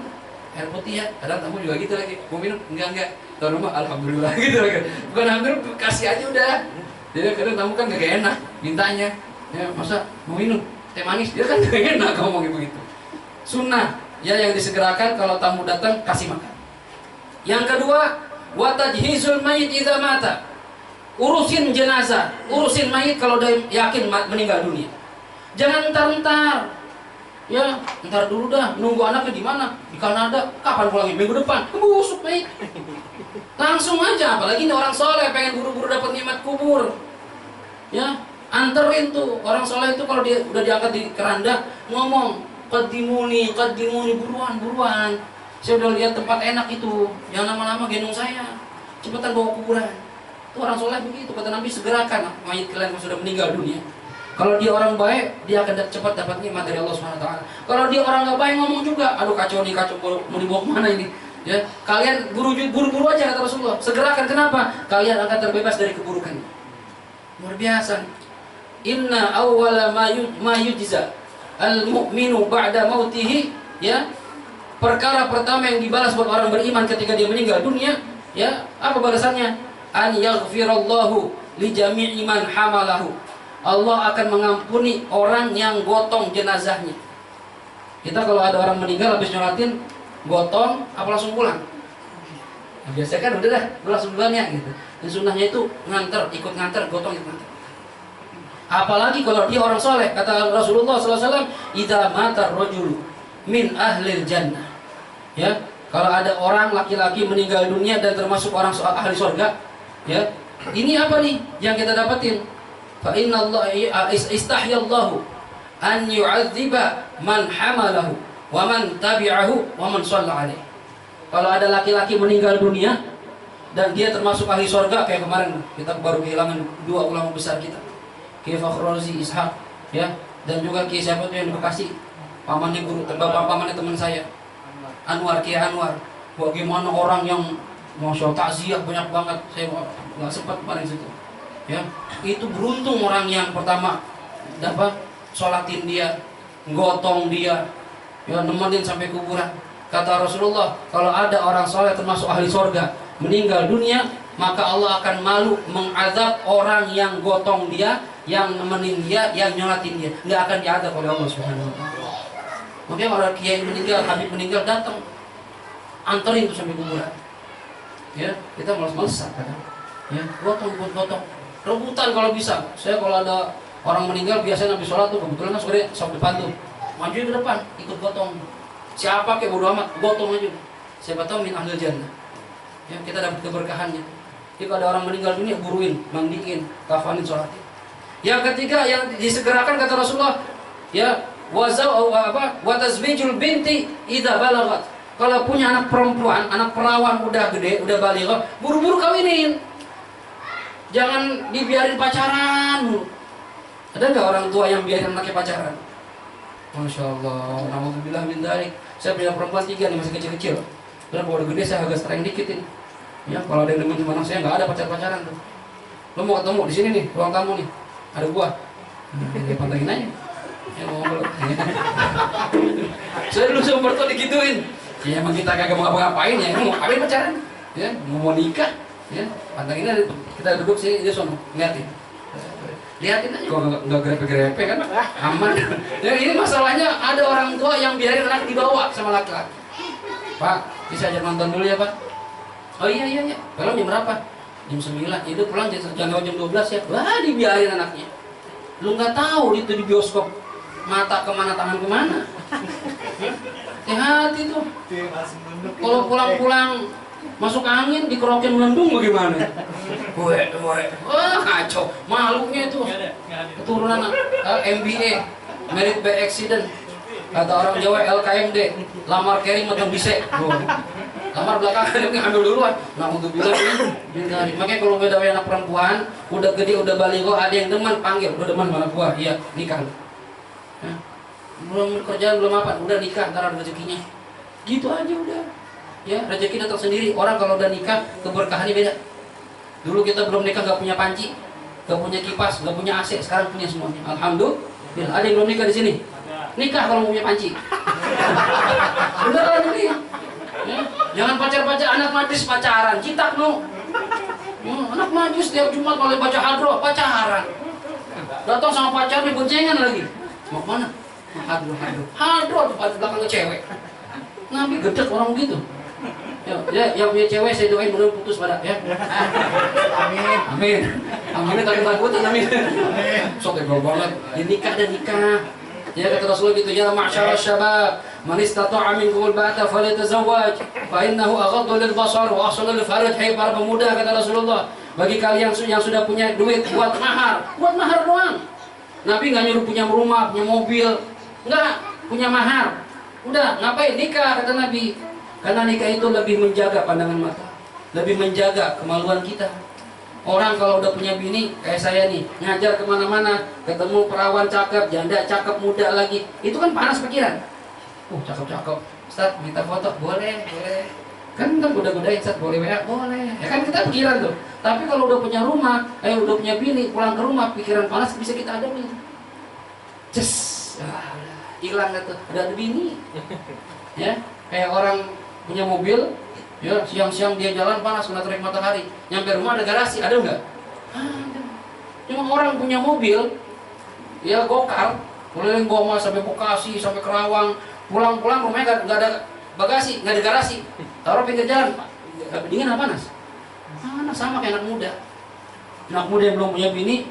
Air putih ya, kadang tamu juga gitu lagi. Mau minum? Enggak. Tuan rumah, alhamdulillah gitu lagi. Bukan alhamdulillah, kasih aja udah. Jadi kadang tamu kan gak enak mintanya. Ya, masa mau minum teh manis? Dia kan gak enak kalau ngomongin begitu. Sunnah ya yang disegerakan kalau tamu datang kasih makan. Yang kedua, wa tajhizul mayit idza mata. Urusin jenazah, urusin mayit kalau udah yakin meninggal dunia. Jangan entar-entar. Ya, ntar dulu dah, nunggu anaknya di mana? Di Kanada. Kapan pulangnya? Minggu depan. Busuk mayit. Langsung aja, apalagi ini orang soleh pengen buru-buru dapat nikmat kubur. Ya, anterin tuh orang soleh itu kalau dia udah diangkat di keranda ngomong, qaddimuni buruan. Saya udah lihat tempat enak itu, jangan lama-lama gendong saya, cepetan bawa kuburan. Itu orang soleh begitu, kata Nabi segerakan mayit kalian yang sudah meninggal dunia. Kalau dia orang baik, dia akan cepat dapat nikmat dari Allah SWT. Kalau dia orang nggak baik ngomong juga, aduh kacau mau dibawa kemana ini? Ya, kalian buru-buru aja kata Rasulullah. Segerakan, kenapa? Kalian akan terbebas dari keburukan. Luar biasa. Inna awwala ma yujza al-mu'minu ba'da mautihi, ya. Perkara pertama yang dibalas buat orang beriman ketika dia meninggal dunia, ya, apa balasannya? An yaghfirallahu li jami'i man hamalahu. Allah akan mengampuni orang yang gotong jenazahnya. Kita kalau ada orang meninggal habis nyolatin, gotong apa langsung pulang? Nah, biasanya kan udah dah, langsung pulang ya gitu. Dan sunnahnya itu ikut nganter, gotong ikut nganter. Apalagi kalau dia orang soleh, kata Rasulullah SAW, idza mata rajulu min ahlil jannah. Ya, kalau ada orang laki-laki meninggal dunia dan termasuk orang ahli surga, ya, ini apa nih yang kita dapatin? Fa inna Allah istahyallahu an yu'adziba man hamalahu wa man tabi'ahu wa man shalla alaihi. Kalau ada laki-laki meninggal dunia dan dia termasuk ahli surga, kayak kemarin kita baru kehilangan dua ulama besar kita, Kiai Fakhrul Razi Ishaq, ya, dan juga Kiai siapa tuh yang di Bekasi, pamannya guru, pamannya teman saya, Anwar, Kiai Anwar. Bagaimana orang yang masya Allah takziah banyak banget, saya nggak sempat kemarin situ. Ya, itu beruntung orang yang pertama dapat sholatin dia, gotong dia, ya, nemenin sampai kuburan. Kata Rasulullah, kalau ada orang soleh termasuk ahli sorga meninggal dunia, maka Allah akan malu mengazab orang yang gotong dia, yang nemenin dia, yang nyolatin dia. Nggak akan diazab oleh Allah Subhanahu wa Ta'ala. Makanya orang kiai meninggal, Habib meninggal, datang anterin itu sampai kuburan. Ya, kita malas-malasan kadang. Ya, gotong. Rebutan kalau bisa. Saya kalau ada orang meninggal biasanya habis sholat tuh, kebetulan kan sore sok depan tuh, maju ke depan, ikut gotong. Siapa kayak bodo amat, gotong aja. Siapa tahu min ahlil jannah. Ya, kita dapat keberkahannya. Jadi kalau ada orang meninggal dunia, buruin, mandiin, kafanin, sholatin. Yang ketiga yang disegerakan kata Rasulullah, ya, wa tazwijul binti idza balagat. Kalau punya anak perempuan, anak perawan udah gede, udah balighah, buru-buru kawinin. Jangan dibiarin pacaran. Ada nggak orang tua yang biarin anaknya pacaran? Masya Allah, alhamdulillah min dzalik. Saya punya perempuan 3 nih, masih kecil-kecil. Terus kalau udah gede saya agak sering dikit ini. Ya, kalau ada yang demen sama anak saya nggak ada pacar-pacaran tuh. Lo mau ketemu di sini nih, ruang tamu nih, ada buah. Pantangin aja. Ya mau ngobrol. Saya dulu sama mertua digituin. Ya emang kita kagak mau ngapa-ngapain ya, mau ngapain pacaran? Ya, mau nikah, ya. Pantangin kita duduk sini dia sono, liatin. Liatin aja kok nggak grepe-grepe kan, aman. Ya ini masalahnya ada orang tua yang biarin anak dibawa sama laki-laki. Pak, bisa aja nonton dulu ya Pak. Oh iya. Kalau jam berapa? Jam 9. Itu pulang jam 12 ya. Wah, dibiarin anaknya. Lu nggak tahu itu di bioskop mata kemana tangan kemana. Hati-hati tuh. Kalau pulang-pulang masuk angin dikerokin melendung bagaimana? Wah kacau. Malunya itu. Keturunan MBA, Married by Accident. Kata orang Jawa LKMD, lamar kering macam bisek. Lamar belakangan dia ambil duluan. Nah untuk bilang ini, makanya kalau beda anak perempuan, udah gede, udah baligo, ada yang demen panggil, udah demen mana gua, iya nikah. Ya. Belum kerjaan belum apa, udah nikah, ntar ada rezekinya. Gitu aja udah. Ya rezeki datang sendiri. Orang kalau udah nikah, keberkahannya beda. Dulu kita belum nikah nggak punya panci, nggak punya kipas, nggak punya AC, sekarang punya semuanya. Alhamdulillah. Ada yang belum nikah di sini? Nikah kalau punya panci. Beneran ini. Ya. Jangan pacar-pacar, anak majlis pacaran, citak no. Anak majlis tiap Jumat kalau baca hadroh pacaran. Datang sama pacar nih boncengan lagi. Mau kemana? Hadroh tuh pada belakang ke cewek. Nabi gedek orang gitu. Ya, yang punya cewek saya doain mudah putus pada ya. Amin. Amin takut-takutan amin. Sok ego banget. Nikah dan nikah. Ya kata Rasulullah gitu, ya ma'syara syabab, man istata'a minkumul ba'ata falyatazawwaj, fa innahu aghaddu lil basar wa ahsanu lil farj. Hai para pemuda kata Rasulullah, bagi kalian yang sudah punya duit buat mahar doang. Nabi nggak nyuruh punya rumah, punya mobil, enggak, punya mahar. Udah, ngapain nikah kata Nabi? Karena nikah itu lebih menjaga pandangan mata, lebih menjaga kemaluan kita. Orang kalau udah punya bini kayak saya nih, ngajar kemana-mana, ketemu perawan cakep, janda cakep, muda lagi, itu kan panas pikiran. Cakep-cakep, Ustaz minta foto, boleh. Kan goda-godain, Ustaz boleh WA, boleh. Ya kan kita pikiran tuh. Tapi kalau udah punya rumah, udah punya bini, pulang ke rumah, pikiran panas bisa kita hadapi. Hilang gitu, udah ada bini. Ya, kayak orang punya mobil. Ya, siang-siang dia jalan panas kena terik matahari. Nyampe rumah ada garasi, ada enggak? Ada. Cuma orang punya mobil, ya gokar, keliling Goma sampai Bekasi, sampai Kerawang, pulang-pulang rumahnya nggak ada bagasi, nggak ada garasi. Taruh pinggir jalan, dingin apa panas? Panas sama kayak anak muda. Anak muda yang belum punya bini,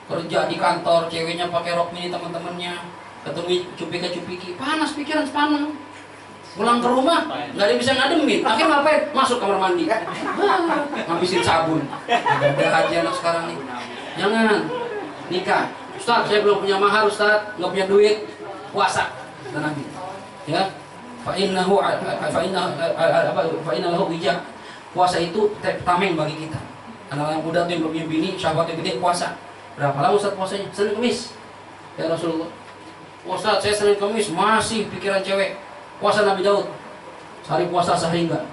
kerja di kantor, ceweknya pakai rok mini teman-temannya, ketemu cupika-cupiki, panas pikiran sepaneng. Pulang ke rumah, nggak ada yang bisa ngademin. Akhirnya ngapain? Masuk kamar mandi. Ngabisin sabun. Ada haji anak sekarang nih. Jangan nikah. Ustaz, saya belum punya mahar, Ustaz, nggak punya duit. Puasa, kata Nabi. Ya, fa'innahu wijah. Puasa itu tameng bagi kita. Anak-anak muda tuh yang belum punya bini, syahwatnya gede, puasa. Berapa lama Ustaz puasanya? Senin Kemis. Ya Rasulullah. Ustaz, saya Senin Kemis masih pikiran cewek. Puasa Nabi Daud, sehari puasa sehari enggak.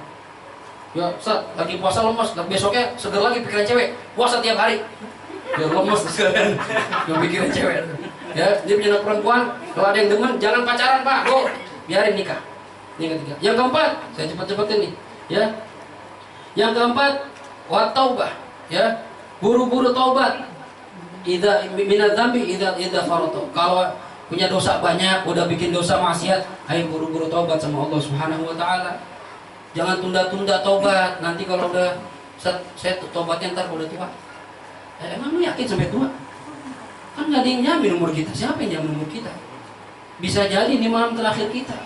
Ya Ustaz, lagi puasa lemes, besoknya seger lagi pikiran cewek. Puasa tiap hari, ya lemes sekalian, yang pikiran cewek. Ya, dia punya anak perempuan, kalau ada yang demen, jangan pacaran Pak, go, biarin nikah. Yang ketiga, yang keempat, saya cepat-cepatin nih. Ya, yang keempat, wa taubah, ya, buru-buru taubat. Idza minadzambi idza faratu. Kalau punya dosa banyak, udah bikin dosa maksiat, ayo buru-buru taubat sama Allah Subhanahu wa taala. Jangan tunda-tunda taubat. Nanti kalau udah saya taubatnya ntar udah tua. Emang lu yakin sampai tua? Kan nggak ada yang jamin umur kita. Siapa yang jamin umur kita? Bisa jadi ini malam terakhir kita.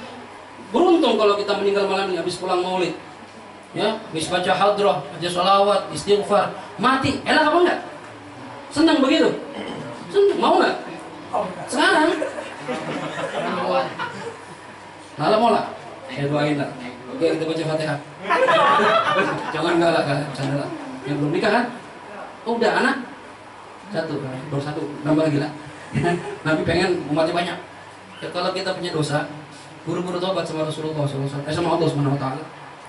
Beruntung kalau kita meninggal malam ini habis pulang maulid. Ya, habis baca hadrah, baca sholawat, istighfar, mati. Enak apa enggak? Senang begitu? Senang, mau enggak? Sekarang malam mau lah, saya doain lah. Oke, kita baca Fatihah. Jangan galak kan, canda lah. Yang belum nikah kan? Oh, udah anak baru satu, nambah lagi lah. Nabi pengen umatnya banyak. Ya, kalau kita punya dosa, buru-buru tobat sama Rasulullah SAW, sama Allah Subhanahu Wa Taala.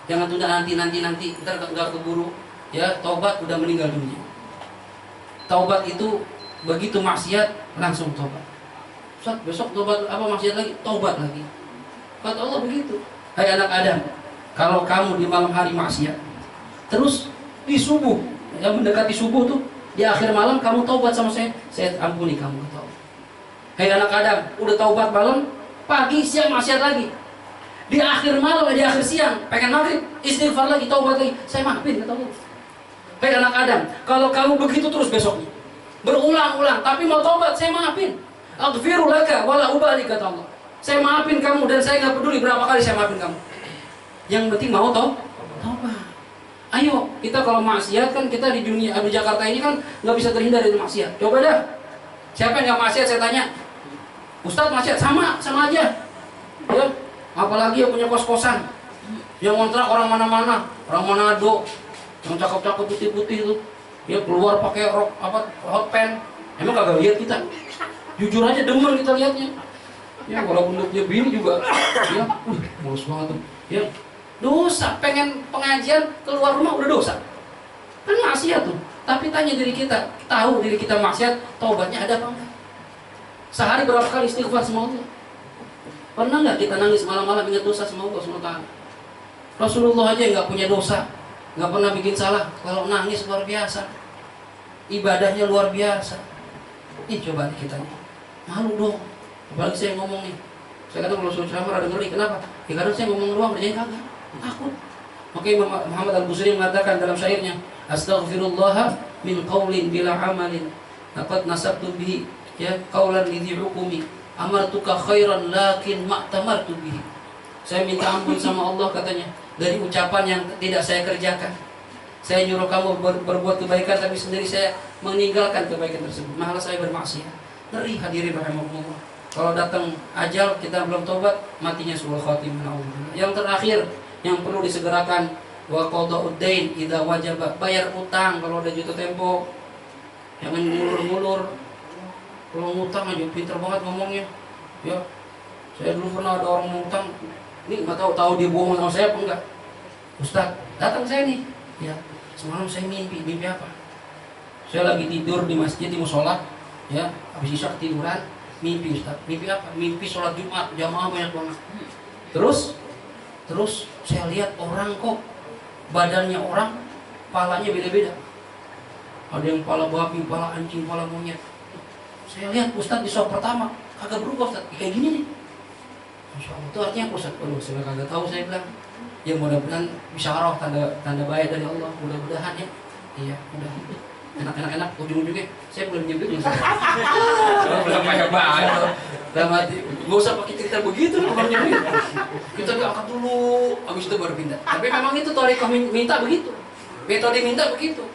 Jangan tunda nanti, ntar nggak keburu. Ya, tobat udah meninggal dunia. Taubat itu begitu maksiat langsung tobat. Ustaz, besok tobat apa maksiat lagi? Tobat lagi. Kata Allah begitu. Hai anak Adam, kalau kamu di malam hari maksiat, terus di subuh, yang mendekati subuh tuh, di akhir malam kamu taubat sama saya ampuni kamu. Kata Allah. Hai anak Adam, udah taubat malam, pagi siang maksiat lagi. Di akhir malam, di akhir siang, pengen maghrib, istighfar lagi, taubat lagi, saya maafin, kata Allah. Hai anak Adam, kalau kamu begitu terus besoknya, berulang-ulang, tapi mau taubat, saya maafin. Aghfiru laka wala ubali, kata Allah. Saya maafin kamu dan saya nggak peduli berapa kali saya maafin kamu. Yang penting mau taubat. Ayo, kita kalau maksiat kan kita di dunia di Jakarta ini kan nggak bisa terhindar dari maksiat. Coba dah, siapa yang nggak maksiat saya tanya. Ustadz maksiat sama aja. Ya, apalagi yang punya kos-kosan, yang ngontrak orang mana-mana, orang Manado, yang cakep-cakep putih-putih itu, ya keluar pakai rok hot pants. Emang kagak lihat kita? Jujur aja demen kita lihatnya. Ya walaupun dia bini juga, ya, mulus banget tuh. Ya, dosa. Pengen pengajian keluar rumah udah dosa. Kan maksiat tuh. Tapi tanya diri kita, tahu diri kita maksiat, taubatnya ada apa enggak? Sehari berapa kali istighfar sama Allah? Pernah nggak kita nangis malam-malam ingat dosa sama Allah SWT? Rasulullah aja nggak punya dosa, nggak pernah bikin salah. Kalau nangis luar biasa, ibadahnya luar biasa. Ih coba nih kita nih, malu dong. Apalagi saya ngomong nih. Saya kata kalau suruh ceramah ada ngeri. Kenapa? Ya kadang saya ngomong doang, kerjanya kagak. Takut. Makanya Muhammad Al-Busiri mengatakan dalam syairnya, Astaghfirullah min qawlin bila amalin, laqad nasabtu bihi ya qawlan lidhi hukumi, amartuka khairan lakin ma'tamartu bihi. Saya minta ampun sama Allah katanya dari ucapan yang tidak saya kerjakan. Saya nyuruh kamu berbuat kebaikan tapi sendiri saya meninggalkan kebaikan tersebut. Malah saya bermaksiat. Ngeri hadirin rahimahumullah. Kalau datang ajal kita belum tobat, matinya suul khatimah. Yang terakhir yang perlu disegerakan, wa qada'ud dain idza wajaba, bayar utang kalau udah jatuh tempo. Jangan ngulur-ngulur. Kalau ngutang aja pinter banget ngomongnya. Ya. Saya dulu pernah ada orang ngutang, ini enggak tahu dia bohong sama saya apa enggak. Ustaz, datang saya nih. Ya, semalam saya mimpi apa? Saya lagi tidur di masjid di musola, ya, habis isya ketiduran. Mimpi Ustaz, mimpi apa? Mimpi sholat Jumat, jamaah banyak banget. Terus saya lihat orang kok, badannya orang, palanya beda-beda. Ada yang pala babi, pala anjing, pala monyet. Saya lihat Ustaz di sholat pertama, kagak berubah Ustaz, kayak gini nih. Masya Allah, itu artinya apa Ustaz? Aduh, saya kagak tahu, saya bilang. Ya mudah-mudahan bisyarah, tanda baik dari Allah, mudah-mudahan ya. Iya, mudah. Enak, ujung-ujungnya saya belum nyebut Ustaz. Belum pakai bahasa. Dalam hati, gak usah pakai cerita begitu loh kalau nyebut. Kita diangkat dulu, habis itu baru pindah. Tapi memang itu thariqah minta begitu. Metode minta begitu.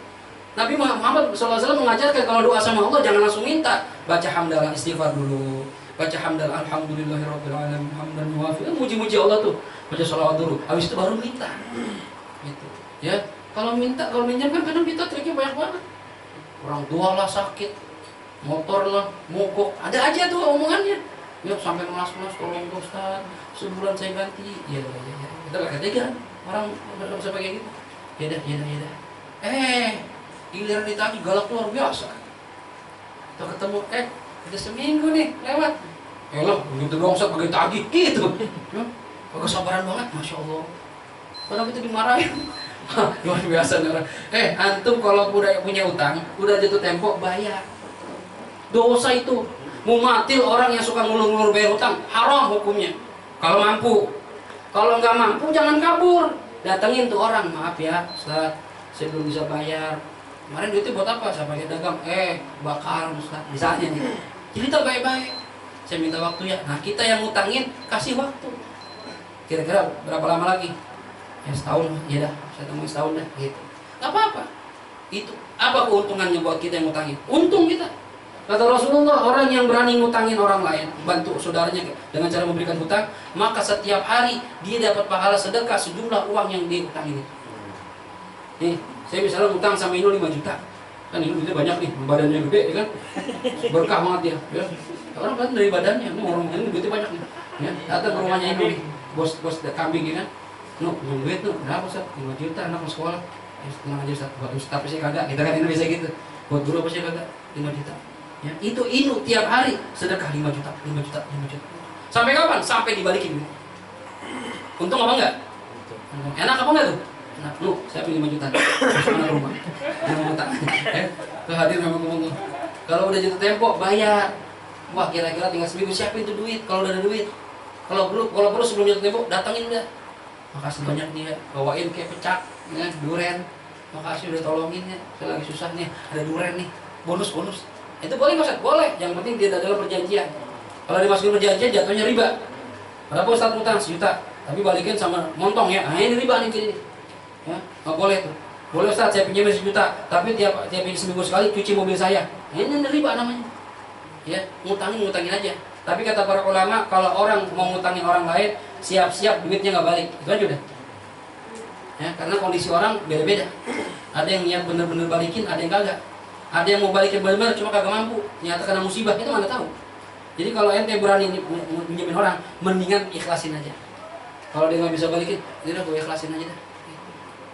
Nabi Muhammad SAW mengajarkan kalau doa sama Allah jangan langsung minta. Baca hamdalah, istighfar dulu. Baca hamdalah, alhamdulillahirabbil alamin, hamdan muwafi. Muji-muji Allah tuh. Baca sholawat dulu. Habis itu baru minta. Gitu. Ya, kalau minjam kan kadang kita triknya banyak banget. Orang tua lah sakit, motor lah, mogok, ada aja tuh omongannya. Ya sampai melas-melas, tolong Ustaz, sebulan saya ganti. Ya. Kita gak tega, orang nggak bisa pakai gitu. Ya dah. Giliran ditagih galak luar biasa. Kita ketemu, udah seminggu nih lewat. Elah, begitu doang Ustaz pakai tagih gitu. Ya, agak sabaran banget, masya Allah. Padahal kita dimarahin. Luar biasa nih orang. Antum kalau udah punya utang, udah jatuh tempo, bayar. Dosa itu. Mumatil orang yang suka ngulur-ngulur bayar utang, haram hukumnya. Kalau mampu. Kalau nggak mampu, jangan kabur. Datengin tuh orang, maaf ya, Ustaz, saya belum bisa bayar. Kemarin duitnya buat apa? Saya pakai dagang. Bakal Ustaz. Misalnya nih. Jadi tak baik-baik. Saya minta waktu ya. Nah, kita yang ngutangin, kasih waktu. Kira-kira berapa lama lagi? Ya setahun, ya dah, saya temuin setahun dah, gitu. Gak apa-apa. Itu apa keuntungannya buat kita yang ngutangin? Untung kita. Kata Rasulullah, orang yang berani ngutangin orang lain, bantu saudaranya dengan cara memberikan hutang, maka setiap hari dia dapat pahala sedekah sejumlah uang yang dia utangin itu. Nih, saya misalnya ngutang sama Inu 5 juta. Kan Inu duitnya banyak nih, badannya gede, ya kan? Berkah banget dia. Ya. Orang kan dari badannya, ini orang ini duitnya banyak nih. Ya, datang ke rumahnya Inu nih, bos kambing ya kan? Punya duit berapa Ustaz? 5 juta anak mau sekolah. Tenang aja Ustaz, buat Ustaz tapi saya kagak. Kita kan Indonesia gitu. Buat guru apa sih kagak? 5 juta. Ya, itu tiap hari sedekah 5 juta. Sampai kapan? Sampai dibalikin. Untung apa enggak? Enak apa enggak tuh? Enak. Lu, saya pilih 5 juta. Terus mana rumah? Yang mau utang. Tuh hadir memang ngomong. Kalau udah jatuh tempo bayar. Wah, kira-kira tinggal seminggu siapin tuh duit kalau udah ada duit. Kalau perlu sebelum jatuh tempo datangin dia. Makasih banyak dia, bawain kayak pecak, ya, duren. Makasih udah tolongin ya. Saya lagi susah nih, ada duren nih. Bonus. Itu boleh nggak Ustaz? Boleh. Yang penting dia adalah perjanjian. Kalau dimasukin perjanjian jatuhnya riba. Berapa Ustaz utang? 1 juta. Tapi balikin sama montong ya. Nah, ini riba nih ini. Ya, nggak boleh tuh. Boleh Ustaz, saya pinjam 1 juta, tapi tiap seminggu sekali cuci mobil saya. Nah, ini riba namanya. Ya, ngutangin aja. Tapi kata para ulama, kalau orang mau ngutangin orang lain, siap-siap duitnya nggak balik. Itu aja udah. Ya, karena kondisi orang beda-beda. Ada yang niat bener-bener balikin, ada yang kagak. Ada yang mau balikin bener-bener cuma kagak mampu. Nyata kena musibah, itu mana tahu. Jadi kalau ente berani minjemin orang, mendingan ikhlasin aja. Kalau dia nggak bisa balikin, ya udah gue ikhlasin aja dah.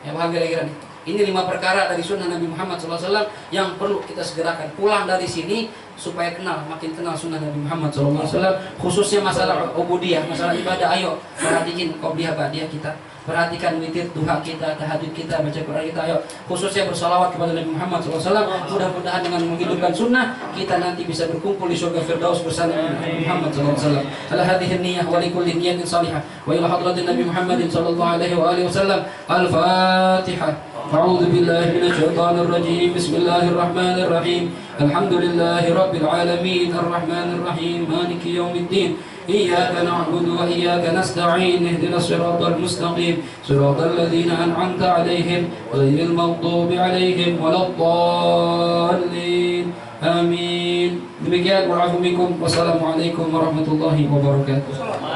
Ya paham kira-kira nih. Ini 5 perkara dari sunnah Nabi Muhammad SAW yang perlu kita segerakan. Pulang dari sini supaya makin kenal sunnah Nabi Muhammad SAW. Khususnya masalah ubudiyah, masalah ibadah. Ayo perhatiin qobliyah ba'diyah kita. Perhatikan witir, duha kita, tahajud kita, baca Quran kita. Ayo khususnya bersalawat kepada Nabi Muhammad SAW. Mudah-mudahan dengan menghidupkan sunnah kita nanti bisa berkumpul di surga Firdaus bersama Nabi Muhammad SAW. Ala hadhihi niyyah wa likulli niyatin salihah wa ila hadratin Nabi Muhammadin sallallahu alaihi wa alihi wasallam. Al-Fatihah. أعوذ بالله من الشيطان الرجيم بسم الله الرحمن الرحيم الحمد لله رب العالمين الرحمن الرحيم مالك يوم الدين إياك نعبد وإياك نستعين اهدنا الصراط المستقيم صراط الذين أنعمت عليهم غير المغضوب عليهم ولا الضالين آمين. Demikian, wa'alaikum warahmatullahi wabarakatuh.